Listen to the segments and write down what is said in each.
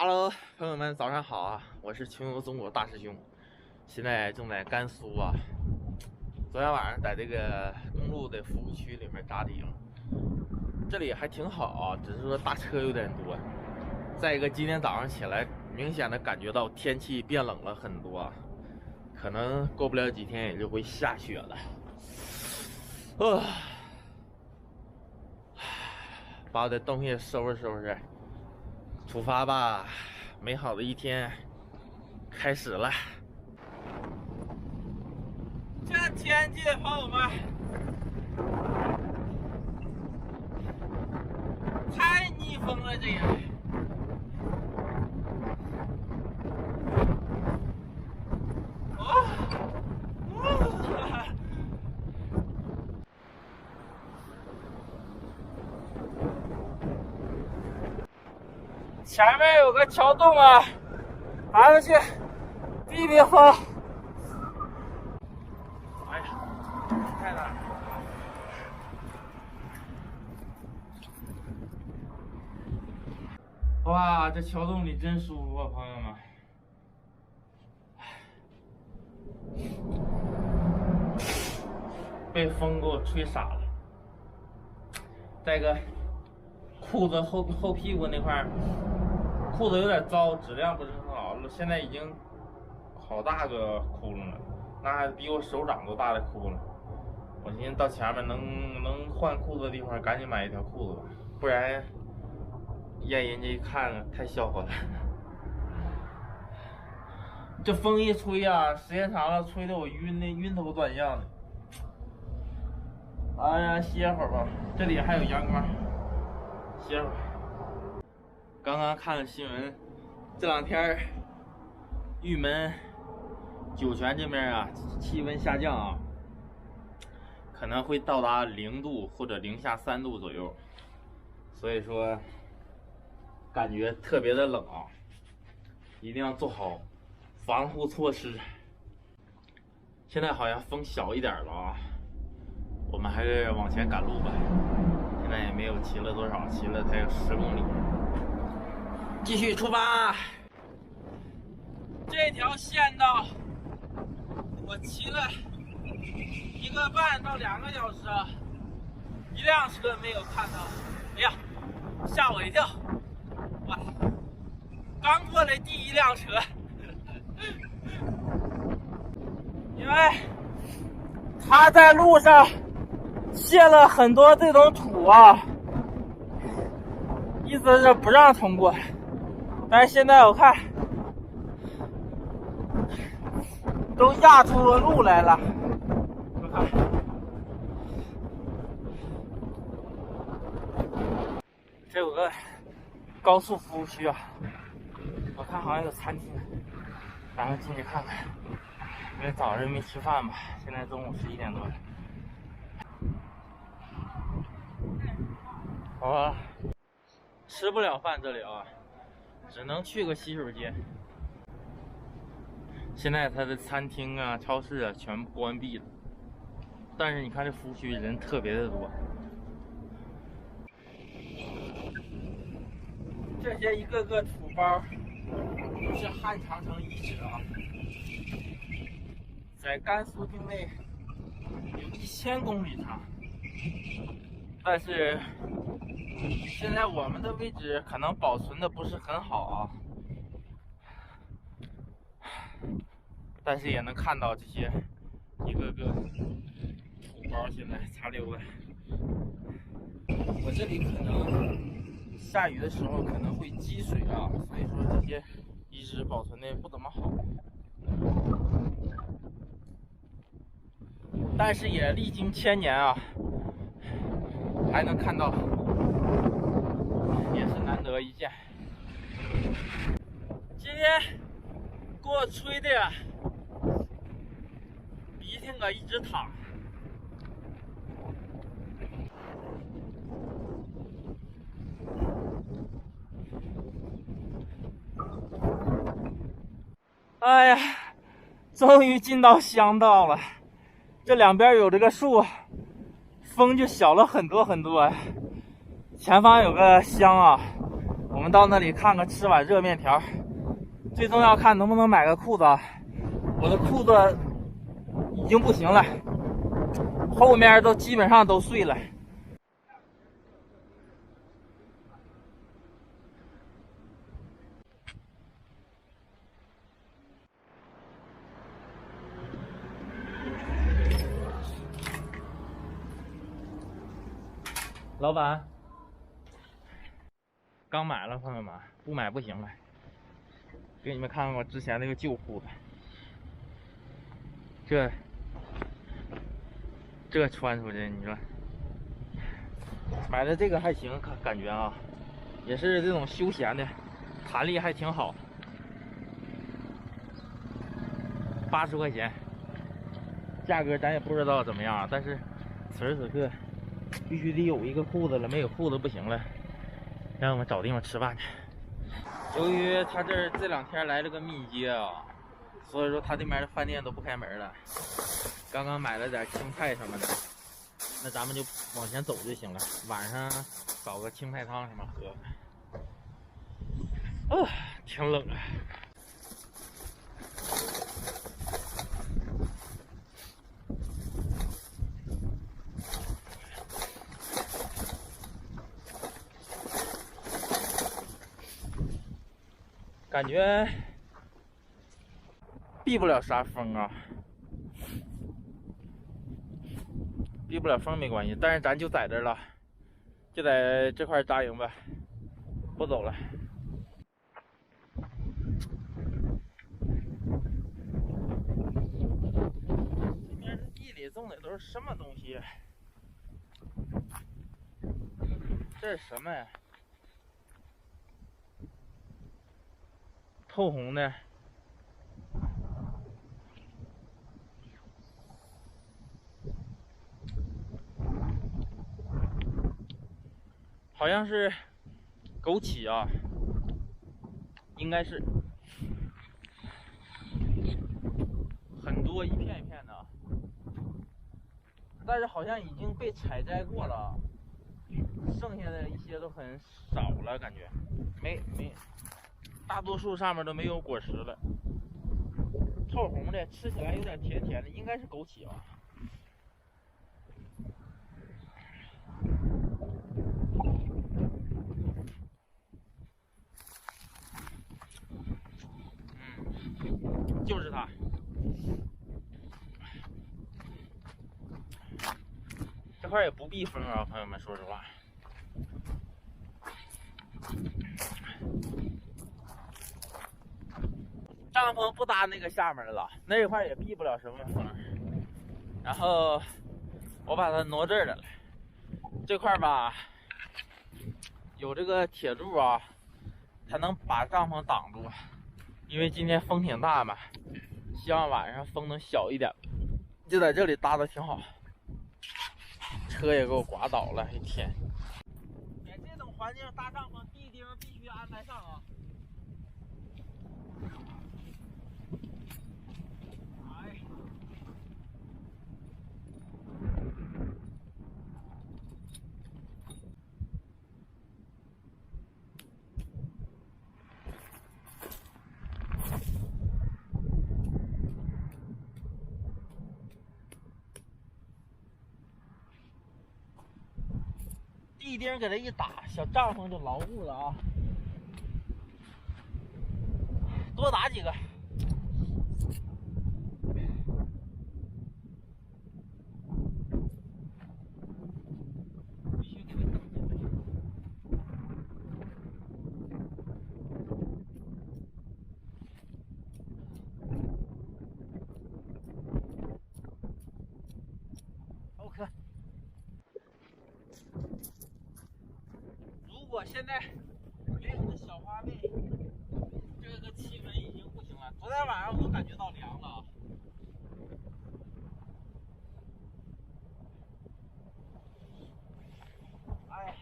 Hello， 朋友们，早上好啊！我是穷游中国大师兄，现在正在甘肃啊。昨天晚上在这个公路的服务区里面扎的营，这里还挺好啊，只是说大车有点多。再一个，今天早上起来，明显的感觉到天气变冷了很多，可能过不了几天也就会下雪了。把我的东西收拾收拾。出发吧，美好的一天开始了。这天气，朋友们，太逆风了，这也。前面有个桥洞啊，咱们去避避风。哎呀，太难了！哇，这桥洞里真舒服啊，朋友们。被风给我吹傻了。再一个，裤子后屁股那块。裤子有点糟，质量不是很好，现在已经好大个窟窿了，那还比我手掌都大的窟窿。我寻思到前面能换裤子的地方，赶紧买一条裤子吧，不然让人家一看太笑话了。这风一吹啊，时间长了，吹得我晕头转向的。哎呀，歇会儿吧，这里还有阳光，歇会儿。刚刚看了新闻，这两天玉门、酒泉这边啊，气温下降啊，可能会到达0度或者零下3度左右，所以说感觉特别的冷啊，一定要做好防护措施。现在好像风小一点了啊，我们还是往前赶路吧。现在也没有骑了多少，骑了才有10公里。继续出发。这条县道我骑了1个半到2个小时，一辆车没有看到。哎呀，吓我一跳！哇，刚过来第1辆车，因为他在路上卸了很多这种土啊，意思是不让通过。但是现在我看都压出路来了，我看这有个高速服务区啊，我看好像有餐厅，咱们进去看看。因为早上没吃饭吧，现在中午11点多了。我吃不了饭这里啊，只能去个洗手间。现在它的餐厅啊、超市啊全部关闭了，但是你看这服务区人特别的多。这些一个个土包都是汉长城遗址啊，在甘肃境内有1000公里长，但是现在我们的位置可能保存的不是很好啊，但是也能看到这些一个个土包现在残留了。我这里可能下雨的时候可能会积水啊，所以说这些遗址保存的不怎么好，但是也历经1000年啊，还能看到，也是难得一见。今天给我吹的呀，鼻涕一直淌。哎呀，终于进到乡道了。这两边有这个树，风就小了很多很多。前方有个乡啊，我们到那里看看，吃碗热面条。最重要看能不能买个裤子啊！我的裤子已经不行了，后面都基本上都碎了。老板，刚买了，朋友们，不买不行了。给你们看看我之前那个旧裤子，这穿出去，你说买的这个还行，感觉啊，也是这种休闲的，弹力还挺好。80块钱，价格咱也不知道怎么样，但是此时此刻必须得有一个裤子了，没有裤子不行了。让我们找地方吃饭去。由于他这2天来了个密接啊，所以说他这边的饭店都不开门了。刚刚买了点青菜什么的，那咱们就往前走就行了。晚上搞个青菜汤什么喝。挺冷啊。感觉避不了啥风啊，避不了风没关系，但是咱就在这儿了，就在这块扎营吧，不走了。这边这地里种的都是什么东西？这是什么呀？透红的。好像是枸杞啊，应该是很多一片一片的，但是好像已经被采摘过了，剩下的一些都很少了，感觉没，大多数上面都没有果实了。透红的，吃起来有点甜甜的，应该是枸杞吧。就是它。这块也不避风啊，朋友们，说实话。帐篷不搭那个下面的了，那一块也避不了什么风。然后我把它挪这儿来了，这块吧有这个铁柱啊，才能把帐篷挡住。因为今天风挺大嘛，希望晚上风能小一点，就在这里搭的挺好。车也给我刮倒了，一天。在这种环境搭帐篷，地钉必须安排上啊。地钉给它一打，小帐篷就牢固了啊！多打几个。必须给它整进来。OK。如果现在没有这小花被，这个气温已经不行了。昨天晚上我都感觉到凉了啊。哎，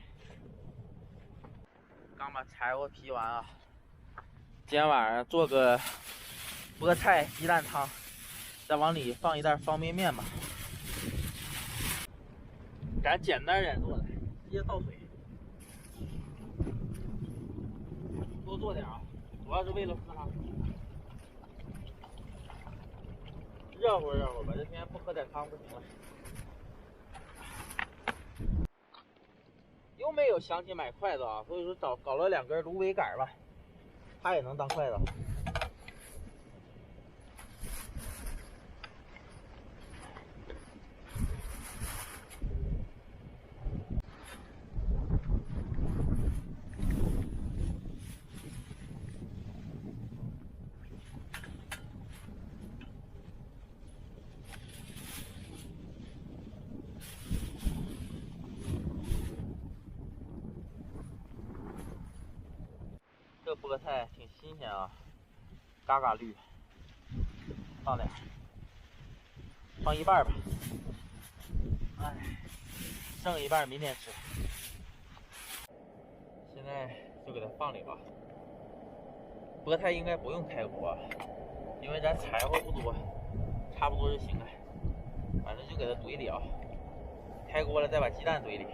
刚把柴火劈完啊，今天晚上做个菠菜鸡蛋汤，再往里放一袋方便面吧。咱简单点做的，直接倒水。多做点啊，主要是为了喝汤，热乎热乎吧。这天不喝点汤不行了。又没有想起买筷子啊，所以说搞了2根芦苇杆吧，它也能当筷子。这菠菜挺新鲜啊，嘎嘎绿，放点，放一半吧。哎，剩一半明天吃。现在就给它放里吧。菠菜应该不用开锅，因为咱柴火不多，差不多就行了。反正就给它怼里啊，开锅了再把鸡蛋怼里。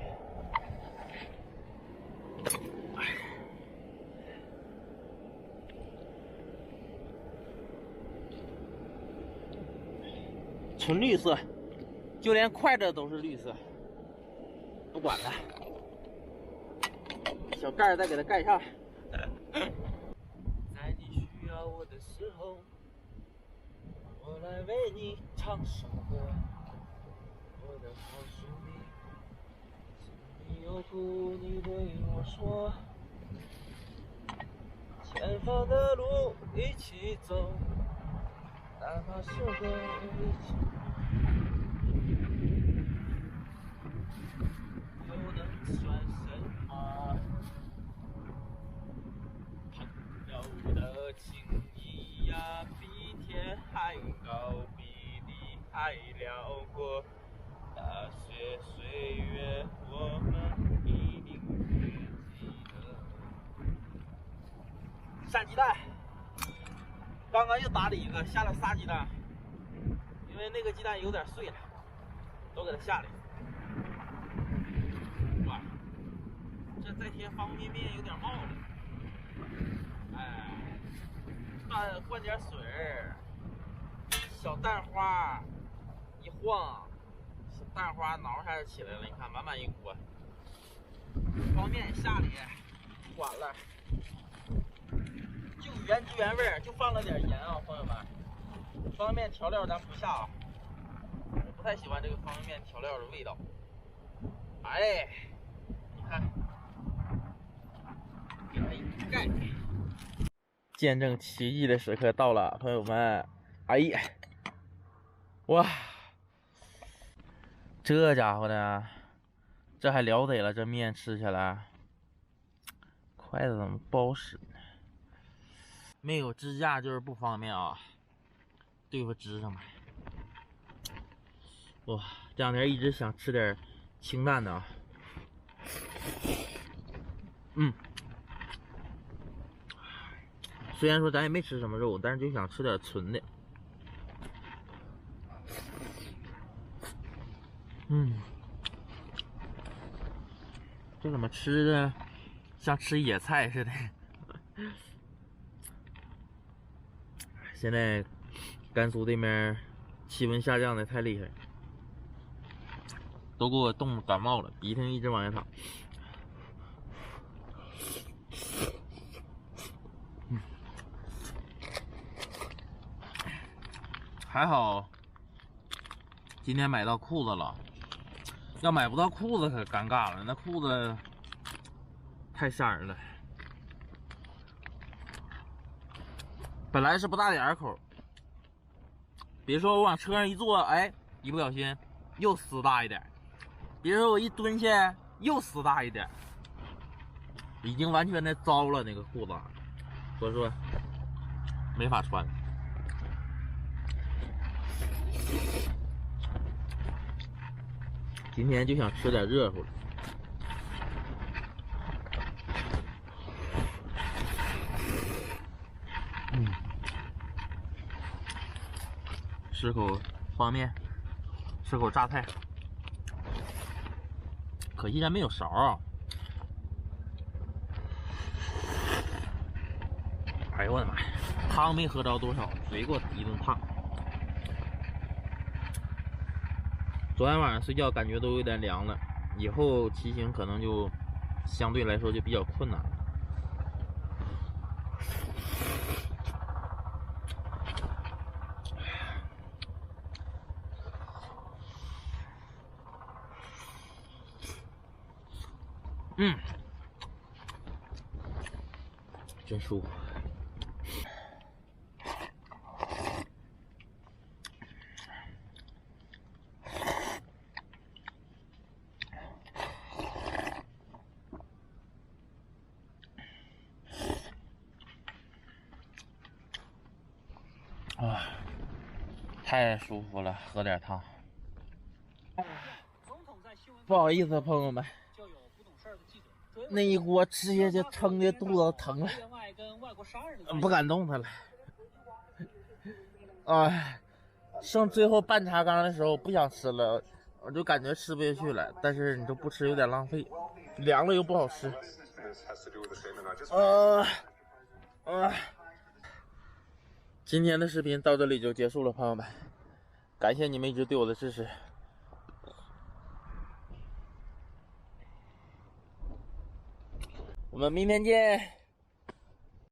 纯绿色，就连筷子都是绿色，不管了。小盖再给它盖上。在你需要我的时候，我来为你唱首歌。我的好兄弟，心里有苦你对我说，前方的路一起走，哪怕是会一起。又能算什么？朋友的情谊呀，比天还高，比地还辽阔。那些岁月，我们一定会记得。下鸡蛋，刚刚又打了一个，下了仨鸡蛋，因为那个鸡蛋有点碎了，都给它下来。哇，这再添方便面有点冒了。哎，灌点水，小蛋花一晃，小蛋花挠一下就起来了。你看，满满一锅，方便面下里管了，就原汁原味，就放了点盐啊，朋友们。方便面调料咱不下啊，我不太喜欢这个方便面调料的味道。哎，你看，给它一盖。见证奇迹的时刻到了，朋友们！哎呀，哇，这家伙的，这还了得了，这面吃起来，筷子怎么不好使呢？没有支架就是不方便啊，对付支上面。哇，这两天一直想吃点清淡的啊。虽然说咱也没吃什么肉，但是就想吃点纯的。这怎么吃的像吃野菜似的？现在甘肃这边气温下降的太厉害，都给我冻感冒了，鼻涕一直往下淌。还好今天买到裤子了，要买不到裤子可尴尬了，那裤子太吓人了。本来是不大点口，别说我往车上一坐，哎，一不小心又撕大一点；别说我一蹲下又撕大一点，已经完全的糟了那个裤子，所以说没法穿。今天就想吃点热乎的。吃口方便面，吃口榨菜。可惜咱没有勺啊。哎呦我的妈呀，汤没喝着多少，嘴给我一顿烫。昨天晚上睡觉感觉都有点凉了，以后骑行可能就相对来说就比较困难了。真舒服。啊，太舒服了，喝点汤。不好意思，朋友们，那一锅直接就撑的肚子疼了，不敢动弹了。哎，剩最后半茶缸的时候不想吃了，我就感觉吃不下去了，但是你都不吃有点浪费，凉了又不好吃。今天的视频到这里就结束了，朋友们，感谢你们一直对我的支持。我们明天见。